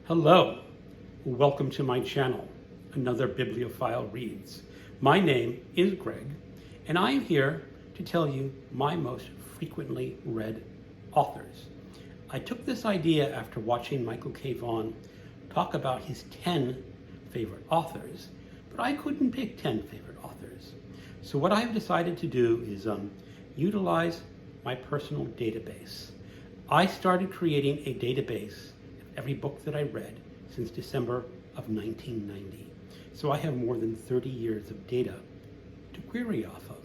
Hello, welcome to my channel, another Bibliophile Reads. My name is Greg, and I am here to tell you my most frequently read authors. I took this idea after watching Michael K. Vaughan talk about his 10 favorite authors, but I couldn't pick 10 favorite authors. So what I've decided to do is utilize my personal database. I started creating a database every book that I read since December of 1990. So I have more than 30 years of data to query off of.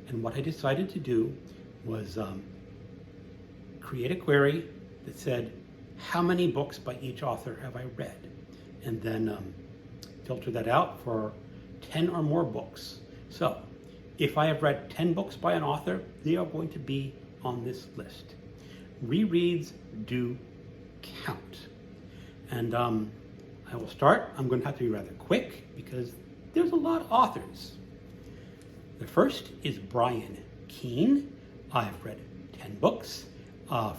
And what I decided to do was create a query that said, how many books by each author have I read? And then filter that out for 10 or more books. So if I have read 10 books by an author, they are going to be on this list. Rereads do count. And I will start. I'm going to have to be rather quick because there's a lot of authors. The first is Brian Keene. I've read 10 books.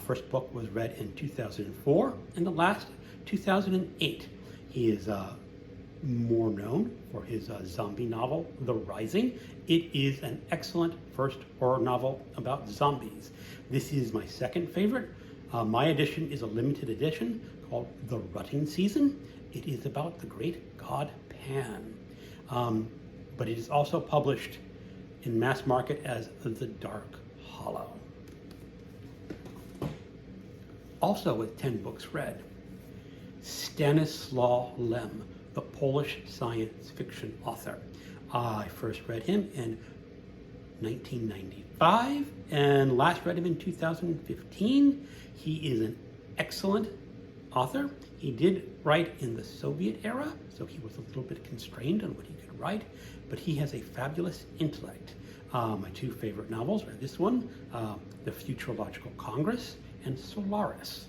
First book was read in 2004 and the last 2008. He is more known for his zombie novel, The Rising. It is an excellent first horror novel about zombies. This is my second favorite. My edition is a limited edition called The Rutting Season. It is about the great god Pan. But it is also published in mass market as The Dark Hollow. Also with 10 books read, Stanislaw Lem, the Polish science fiction author. I first read him in 1995 and last read him in 2015. He is an excellent author. He did write in the Soviet era, so he was a little bit constrained on what he could write, but he has a fabulous intellect. My two favorite novels are this one, The Futurological Congress, and Solaris.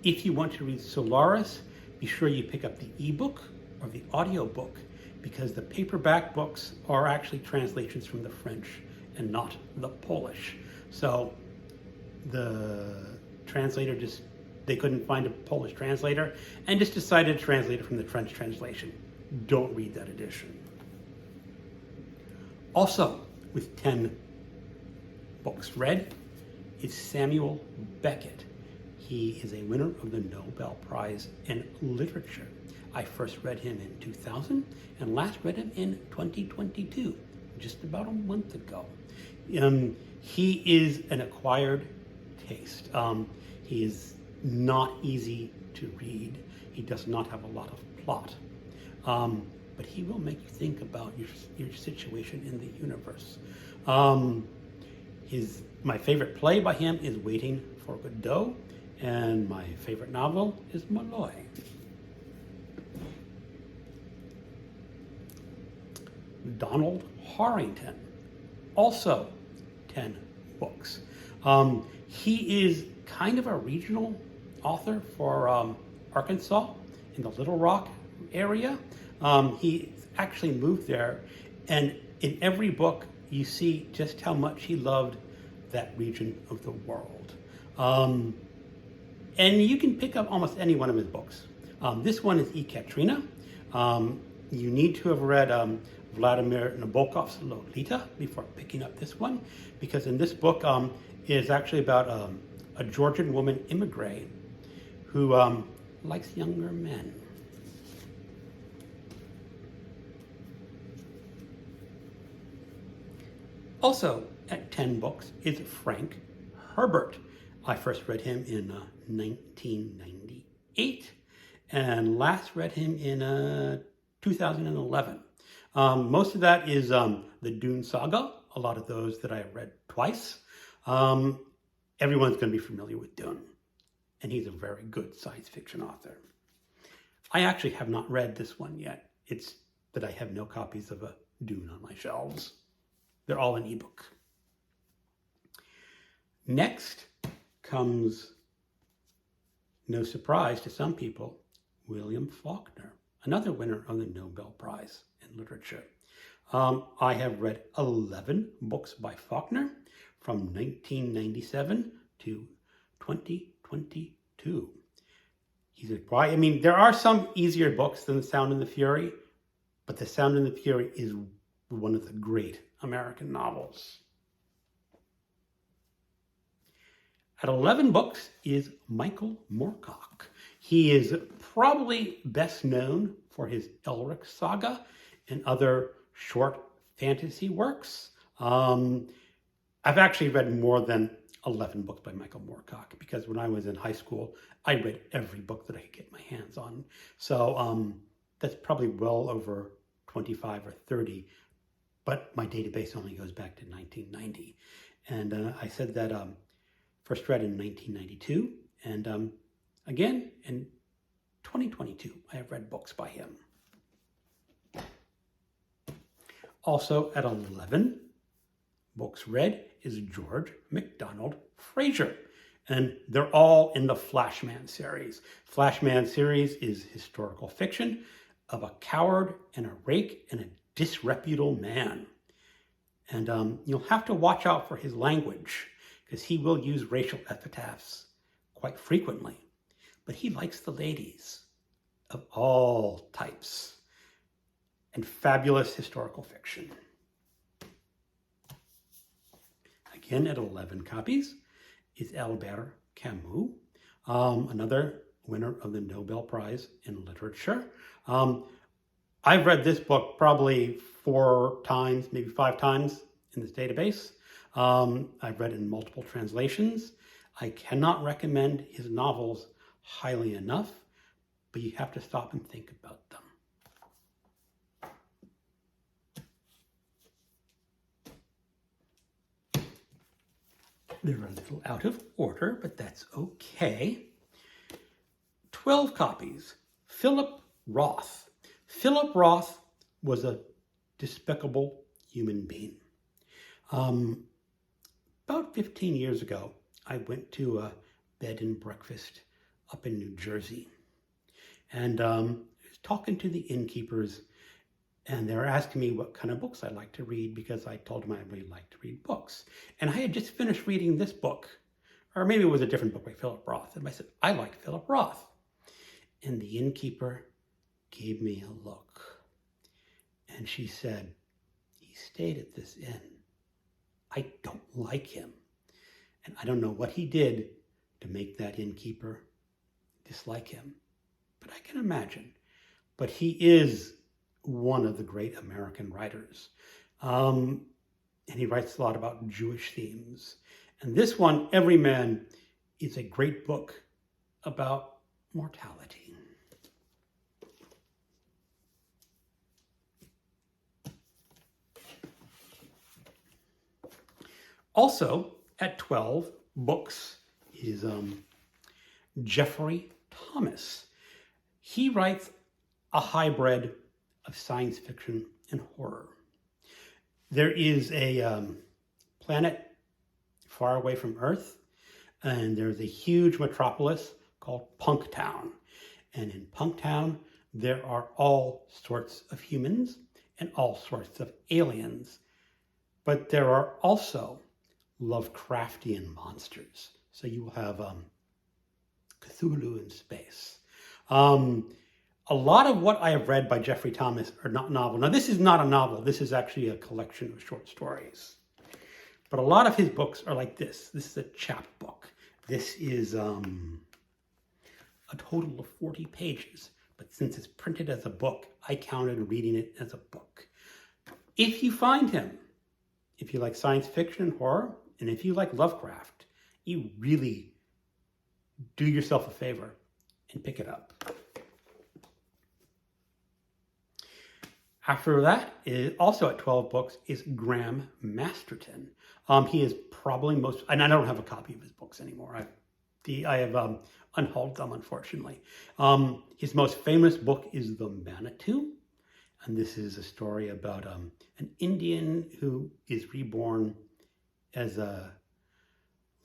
If you want to read Solaris, be sure you pick up the ebook or the audiobook, because the paperback books are actually translations from the French and not the Polish. So the translator they couldn't find a Polish translator and just decided to translate it from the French translation. Don't read that edition. Also, with 10 books read, is Samuel Beckett. He is a winner of the Nobel Prize in Literature. I first read him in 2000 and last read him in 2022, just about a month ago. He is an acquired taste. He is not easy to read. He does not have a lot of plot. But he will make you think about your situation in the universe. My favorite play by him is Waiting for Godot, and my favorite novel is Malloy. Donald Harrington, also 10 books. He is kind of a regional author for Arkansas in the Little Rock area. He actually moved there, and in every book you see just how much he loved that region of the world. And you can pick up almost any one of his books. This one is Ekaterina. You need to have read Vladimir Nabokov's Lolita before picking up this one, because in this book it is actually about a Georgian woman immigrant who likes younger men. Also at 10 books is Frank Herbert. I first read him in 1998 and last read him in 2011. Most of that is the Dune Saga, a lot of those that I read twice. Everyone's going to be familiar with Dune, and he's a very good science fiction author. I actually have not read this one yet. It's that I have no copies of Dune on my shelves. They're all in ebook. Next comes, no surprise to some people, William Faulkner, another winner of the Nobel Prize in Literature. I have read 11 books by Faulkner from 1997 to 2022. He's a quiet. I mean, there are some easier books than The Sound and the Fury, but The Sound and the Fury is one of the great American novels. At 11 books is Michael Moorcock. He is probably best known for his Elric saga and other short fantasy works. I've actually read more than 11 books by Michael Moorcock because when I was in high school, I read every book that I could get my hands on. So that's probably well over 25 or 30, but my database only goes back to 1990. And I said that first read in 1992, and again in 2022, I have read books by him. Also at 11 books read is George MacDonald Fraser, and they're all in the Flashman series. Flashman series is historical fiction of a coward and a rake and a disreputable man. And you'll have to watch out for his language because he will use racial epithets quite frequently. But he likes the ladies of all types and fabulous historical fiction. Again, at 11 copies is Albert Camus, another winner of the Nobel Prize in Literature. I've read this book probably 4 times, maybe 5 times in this database. I've read it in multiple translations. I cannot recommend his novels highly enough, but you have to stop and think about them. They're a little out of order, but that's okay. 12 copies, Philip Roth. Philip Roth was a despicable human being. About 15 years ago, I went to a bed and breakfast up in New Jersey. And I was talking to the innkeepers, and they were asking me what kind of books I like to read because I told them I really like to read books. And I had just finished reading this book, or maybe it was a different book by Philip Roth. And I said, I like Philip Roth. And the innkeeper gave me a look. And she said, he stayed at this inn. I don't like him. And I don't know what he did to make that innkeeper dislike him. But I can imagine. But he is one of the great American writers. And he writes a lot about Jewish themes. And this one, Every Man, is a great book about mortality. Also, at 12 books is Jeffrey Thomas. He writes a hybrid of science fiction and horror. There is a planet far away from Earth, and there's a huge metropolis called Punktown. And in Punktown, there are all sorts of humans and all sorts of aliens. But there are also Lovecraftian monsters. So you will have Cthulhu in space. A lot of what I have read by Jeffrey Thomas are not novel. Now, this is not a novel. This is actually a collection of short stories. But a lot of his books are like this. This is a chapbook. This is a total of 40 pages. But since it's printed as a book, I counted reading it as a book. If you find him, if you like science fiction and horror, and if you like Lovecraft, you really do yourself a favor and pick it up. After that, also at 12 books, is Graham Masterton. He is probably most, and I don't have a copy of his books anymore. I have unhauled them, unfortunately. His most famous book is The Manitou, and this is a story about an Indian who is reborn as a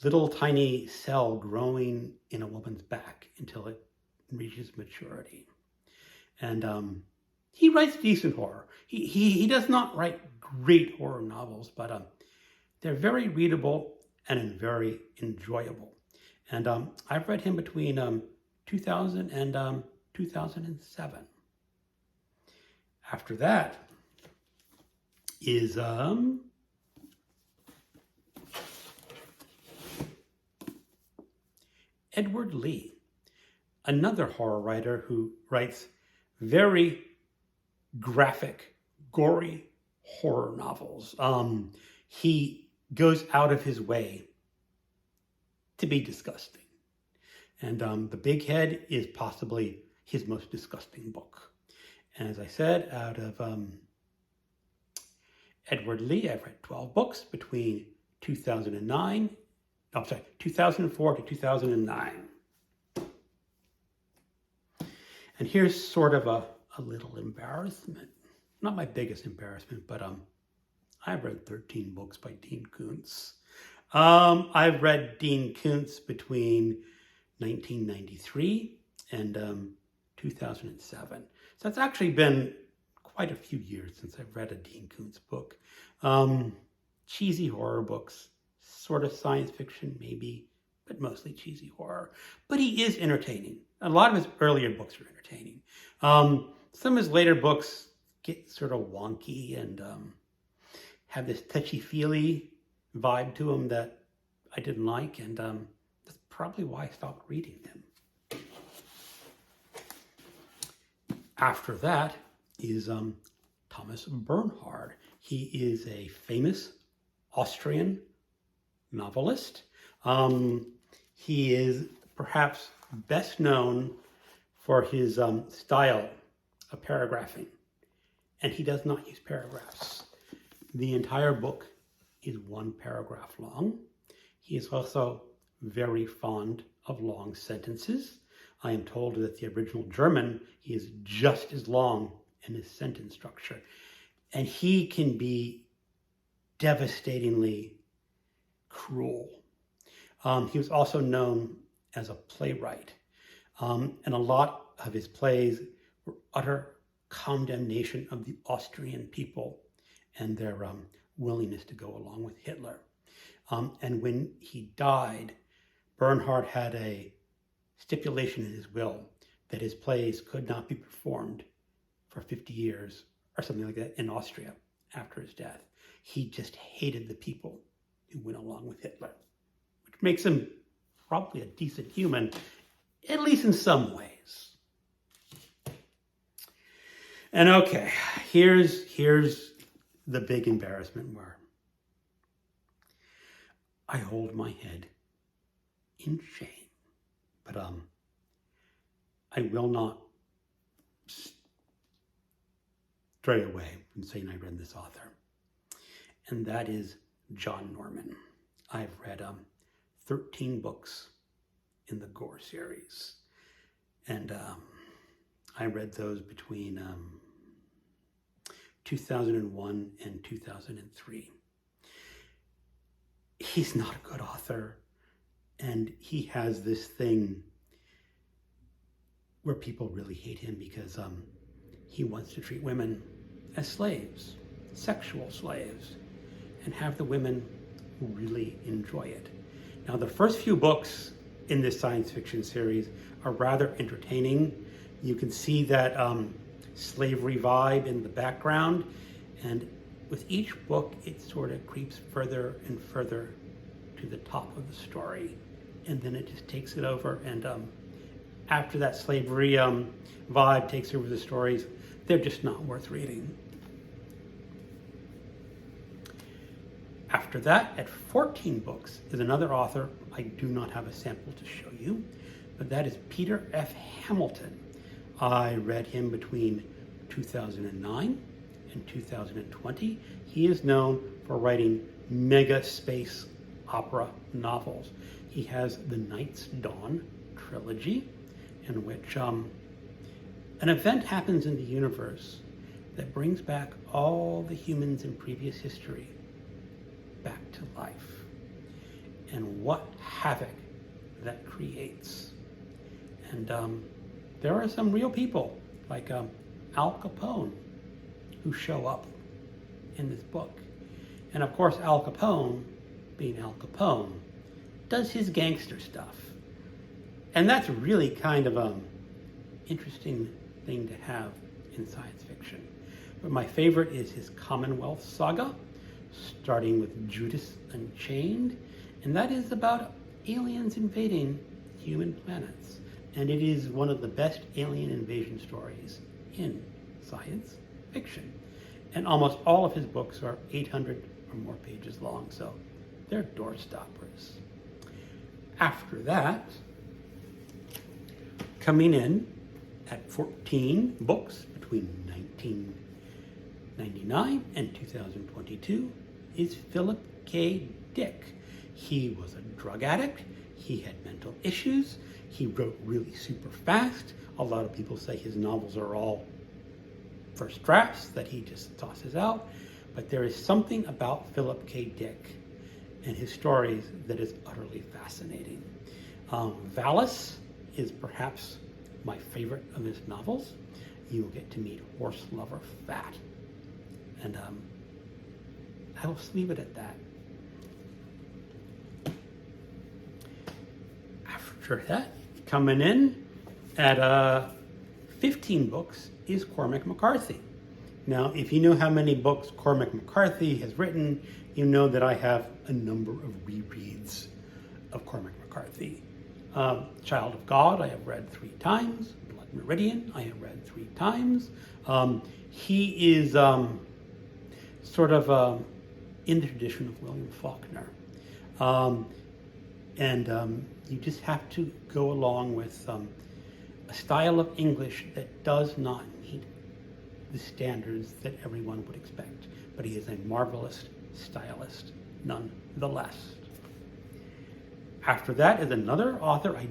little tiny cell growing in a woman's back until it reaches maturity. And he writes decent horror. He does not write great horror novels, but they're very readable and very enjoyable. And I've read him between 2000 and 2007. After that is Edward Lee, another horror writer who writes very graphic, gory horror novels. He goes out of his way to be disgusting. And The Big Head is possibly his most disgusting book. And as I said, out of Edward Lee, I've read 12 books between 2004 to 2009. And here's sort of a little embarrassment. Not my biggest embarrassment, but I've read 13 books by Dean Koontz. I've read Dean Koontz between 1993 and 2007. So it's actually been quite a few years since I've read a Dean Koontz book. Cheesy horror books, sort of science fiction maybe, but mostly cheesy horror. But he is entertaining. A lot of his earlier books are entertaining. Some of his later books get sort of wonky and have this touchy-feely vibe to them that I didn't like, and that's probably why I stopped reading them. After that is Thomas Bernhard. He is a famous Austrian novelist. He is perhaps best known for his style of paragraphing, and he does not use paragraphs. The entire book is one paragraph long. He is also very fond of long sentences. I am told that the original German, he is just as long in his sentence structure. And he can be devastatingly cruel. He was also known as a playwright. And a lot of his plays were utter condemnation of the Austrian people and their willingness to go along with Hitler. And when he died, Bernhard had a stipulation in his will that his plays could not be performed for 50 years or something like that in Austria after his death. He just hated the people who went along with Hitler, which makes him probably a decent human, at least in some ways. And okay, here's the big embarrassment where I hold my head in shame. But I will not stray away from saying I read this author. And that is John Norman. I've read 13 books in the Gore series. And I read those between 2001 and 2003. He's not a good author. And he has this thing where people really hate him because he wants to treat women as slaves, sexual slaves, and have the women really enjoy it. Now, the first few books in this science fiction series are rather entertaining. You can see that slavery vibe in the background, and with each book, it sort of creeps further and further to the top of the story. And then it just takes it over. And after that slavery vibe takes over the stories, they're just not worth reading. After that, at 14 books, is another author. I do not have a sample to show you, but that is Peter F. Hamilton. I read him between 2009 and 2020. He is known for writing mega space opera novels. He has the Night's Dawn trilogy, in which an event happens in the universe that brings back all the humans in previous history back to life, and what havoc that creates. And there are some real people, like Al Capone, who show up in this book. And of course, Al Capone, being Al Capone, does his gangster stuff. And that's really kind of an interesting thing to have in science fiction. But my favorite is his Commonwealth saga, starting with Judas Unchained, and that is about aliens invading human planets. And it is one of the best alien invasion stories in science fiction. And almost all of his books are 800 or more pages long, so they're door stoppers. After that, coming in at 14 books between 1999 and 2022 is Philip K. Dick. He was a drug addict. He had mental issues. He wrote really super fast. A lot of people say his novels are all first drafts that he just tosses out. But there is something about Philip K. Dick and his stories that is utterly fascinating. Valis is perhaps my favorite of his novels. You will get to meet horse lover Fat. And I will just leave it at that. After that, coming in at 15 books is Cormac McCarthy. Now, if you know how many books Cormac McCarthy has written, you know that I have a number of rereads of Cormac McCarthy. Child of God, I have read 3 times. Blood Meridian, I have read 3 times. He is sort of in the tradition of William Faulkner. You just have to go along with a style of English that does not meet the standards that everyone would expect. But he is a marvelous stylist nonetheless. After that is another author. I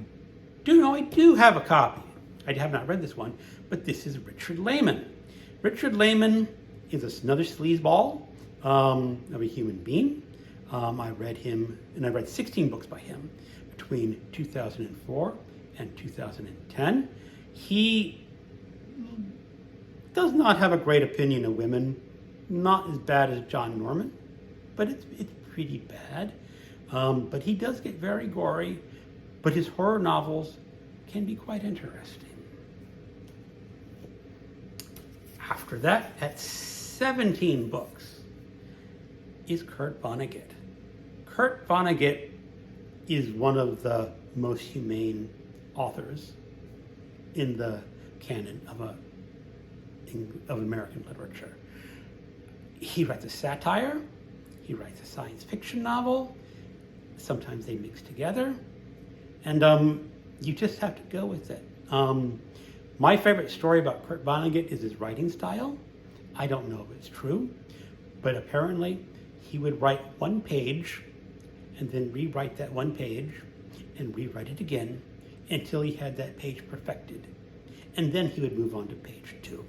do have a copy. I have not read this one, but this is Richard Layman. Richard Layman is another sleazeball of a human being. I read him, and I read 16 books by him between 2004 and 2010. He does not have a great opinion of women, not as bad as John Norman, but it's pretty bad. But he does get very gory, but his horror novels can be quite interesting. After that, at 17 books, is Kurt Vonnegut. Kurt Vonnegut is one of the most humane authors in the canon of American literature. He writes a satire, he writes a science fiction novel, sometimes they mix together, and you just have to go with it. My favorite story about Kurt Vonnegut is his writing style. I don't know if it's true, but apparently he would write one page and then rewrite that one page and rewrite it again until he had that page perfected. And then he would move on to page 2.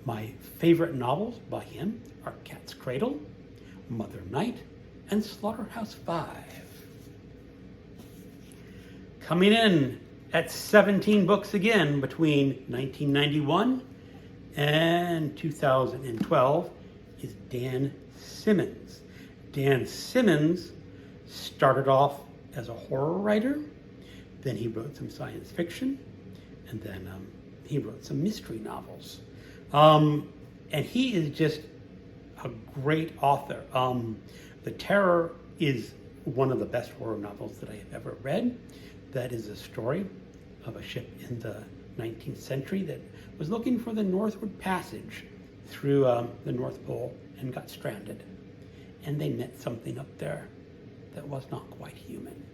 My favorite novels by him are Cat's Cradle, Mother Night, and Slaughterhouse-Five. Coming in at 17 books again between 1991 and 2012 is Dan Simmons. Dan Simmons started off as a horror writer, then he wrote some science fiction, and then he wrote some mystery novels. And he is just a great author. The Terror is one of the best horror novels that I have ever read. That is a story of a ship in the 19th century that was looking for the northward passage through the North Pole and got stranded. And they met something up there that was not quite human.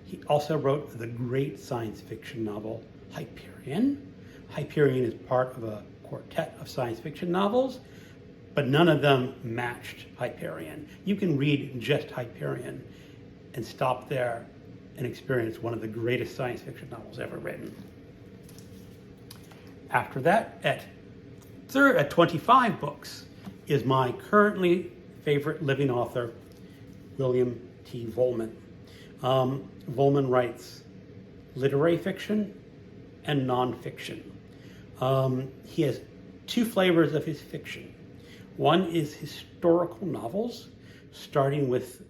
He also wrote the great science fiction novel Hyperion. Hyperion is part of a quartet of science fiction novels, but none of them matched Hyperion. You can read just Hyperion and stop there and experience one of the greatest science fiction novels ever written. After that, at 25 books, is my currently favorite living author, William T. Vollmann. Vollmann writes literary fiction and nonfiction. He has 2 flavors of his fiction. One is historical novels, starting with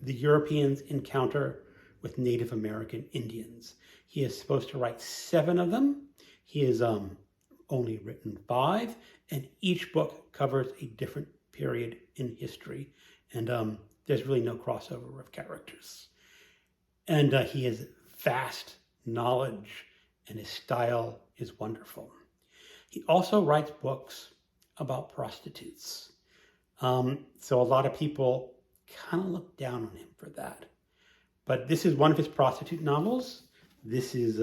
the Europeans' encounter with Native American Indians. He is supposed to write 7 of them. He has only written 5, and each book covers a different period in history. And there's really no crossover of characters. And he has vast knowledge, and his style is wonderful. He also writes books about prostitutes. So a lot of people kind of look down on him for that. But this is one of his prostitute novels. This is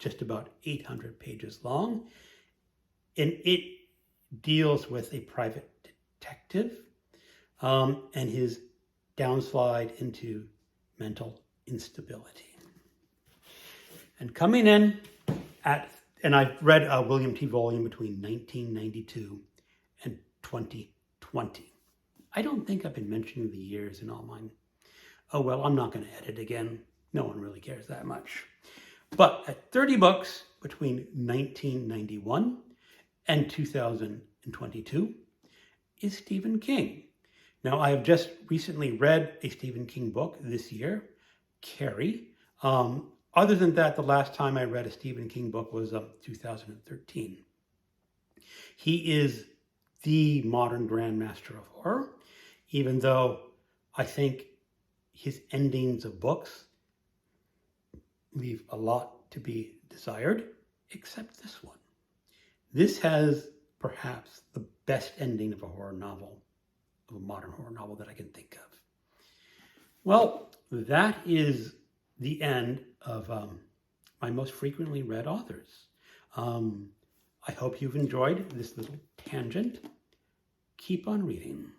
just about 800 pages long. And it deals with a private detective and his downslide into mental instability. And coming in and I've read William T. Volume between 1992 and 2020. I don't think I've been mentioning the years in all mine. Oh, well, I'm not going to edit again. No one really cares that much. But at 30 books between 1991 and 2022 is Stephen King. Now, I have just recently read a Stephen King book this year, Carrie. Other than that, the last time I read a Stephen King book was 2013. He is the modern grandmaster of horror, even though I think his endings of books leave a lot to be desired, except this one. This has perhaps the best ending of a horror novel, of a modern horror novel that I can think of. Well, that is the end of my most frequently read authors. I hope you've enjoyed this little tangent. Keep on reading.